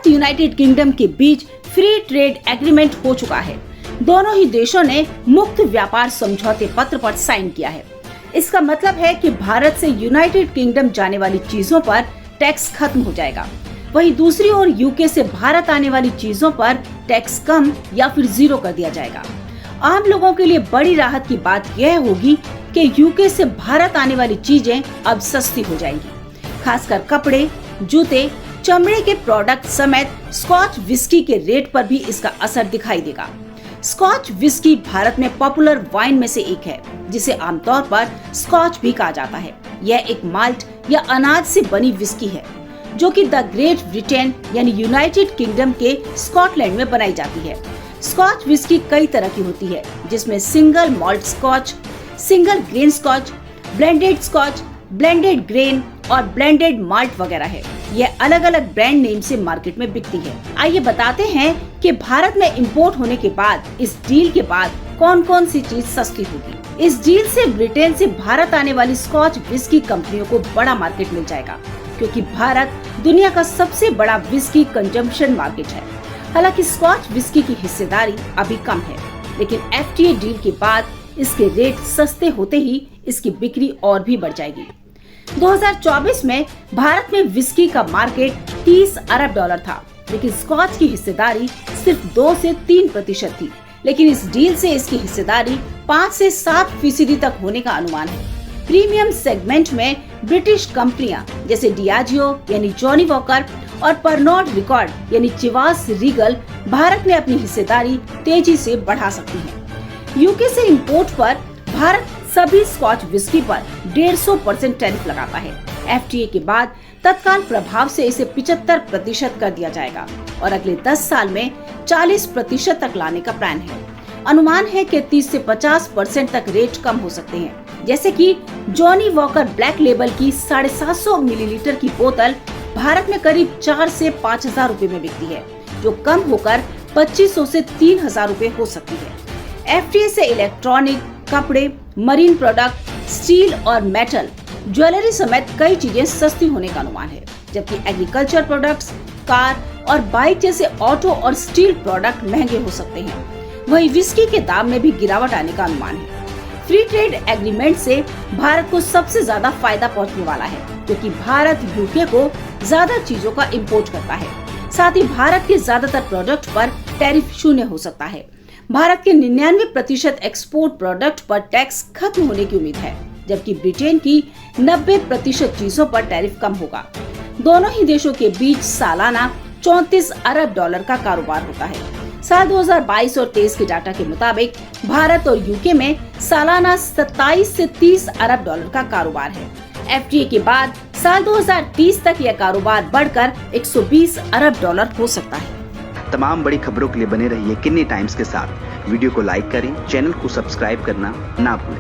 Bharat United kingdom के बीच free trade agreement हो चुका है। दोनों ही देशों ने मुक्त व्यापार समझौते पत्र पर साइन किया है। इसका मतलब है कि भारत से यूनाइटेड किंगडम जाने वाली चीजों पर टैक्स खत्म हो जाएगा। वहीं दूसरी ओर यूके से भारत आने वाली चीजों पर टैक्स कम या फिर जीरो कर दिया जाएगा। आम लोगों के लिए बड़ी राहत की बात यह होगी कि यूके से भारत आने वाली चीजें अब सस्ती हो जाएंगी। खासकर कपड़े, जूते, चमड़े के प्रोडक्ट समेत स्कॉच विस्की के रेट पर भी इसका असर दिखाई देगा। स्कॉच विस्की भारत में पॉपुलर वाइन में से एक है, जिसे आमतौर पर स्कॉच भी कहा जाता है। यह एक माल्ट या अनाज से बनी विस्की है, जो कि द ग्रेट ब्रिटेन यानी यूनाइटेड किंगडम के स्कॉटलैंड में बनाई जाती है। स्कॉच विस्की कई तरह की होती है, जिसमें single malt Scotch, single grain Scotch, blended grain और ब्लेंडेड माल्ट वगैरह है। यह अलग अलग ब्रांड नेम से मार्केट में बिकती है। आइए बताते हैं कि भारत में इंपोर्ट होने के बाद इस डील के बाद कौन कौन सी चीज सस्ती होगी। इस डील से ब्रिटेन से भारत आने वाली स्कॉच विस्की कंपनियों को बड़ा मार्केट मिल जाएगा, क्योंकि भारत दुनिया का सबसे बड़ा विस्की कंजम्पशन मार्केट है। हालांकि स्कॉच विस्की की हिस्सेदारी अभी कम है, लेकिन FTA डील के बाद इसके रेट सस्ते होते ही इसकी बिक्री और भी बढ़ जाएगी। 2024 में भारत में विस्की का मार्केट 30 अरब डॉलर था, लेकिन स्कॉच की हिस्सेदारी सिर्फ 2 से 3% थी। लेकिन इस डील से इसकी हिस्सेदारी 5 से 7% तक होने का अनुमान है। प्रीमियम सेगमेंट में ब्रिटिश कंपनियां जैसे डियाजियो यानी जॉनी वॉकर और परनॉट रिकॉर्ड यानी चिवास रीगल भारत में अपनी हिस्सेदारी तेजी से बढ़ा सकती हैं। यूके से इंपोर्ट पर भारत सभी स्कॉच विस्की पर 150% टैरिफ लगाता है। FTA के बाद तत्काल प्रभाव से इसे 75% कर दिया जाएगा और अगले 10 साल में 40% तक लाने का प्लान है। अनुमान है कि 30 से 50% तक रेट कम हो सकते हैं। जैसे कि जॉनी वॉकर ब्लैक लेबल की 750 मिलीलीटर की बोतल भारत में करीब 4 से 5,000 रूपए में बिकती है, जो कम होकर 2,500 से 3,000 रूपए हो सकती है। FTA से इलेक्ट्रॉनिक, कपड़े, मरीन प्रोडक्ट, स्टील और मेटल, ज्वेलरी समेत कई चीजें सस्ती होने का अनुमान है, जबकि एग्रीकल्चर प्रोडक्ट्स, कार और बाइक जैसे ऑटो और स्टील प्रोडक्ट महंगे हो सकते हैं। वहीं विस्की के दाम में भी गिरावट आने का अनुमान है। फ्री ट्रेड एग्रीमेंट से भारत को सबसे ज्यादा फायदा पहुंचने वाला है, क्योंकि भारत यूके को ज्यादा चीजों का इम्पोर्ट करता है। साथ ही भारत के ज्यादातर प्रोडक्ट पर टैरिफ 0 हो सकता है। भारत के 99% एक्सपोर्ट प्रोडक्ट पर टैक्स खत्म होने की उम्मीद है, जबकि ब्रिटेन की 90% चीजों पर टैरिफ कम होगा। दोनों ही देशों के बीच सालाना 34 अरब डॉलर का कारोबार होता है। साल 2022 और 23 के डाटा के मुताबिक भारत और यूके में सालाना 27 से 30 अरब डॉलर का कारोबार है। FTA के बाद साल 2030 तक यह कारोबार बढ़कर 120 अरब डॉलर हो सकता है। तमाम बड़ी खबरों के लिए बने रहिए किन्नी टाइम्स के साथ। वीडियो को लाइक करें, चैनल को सब्सक्राइब करना ना भूलें।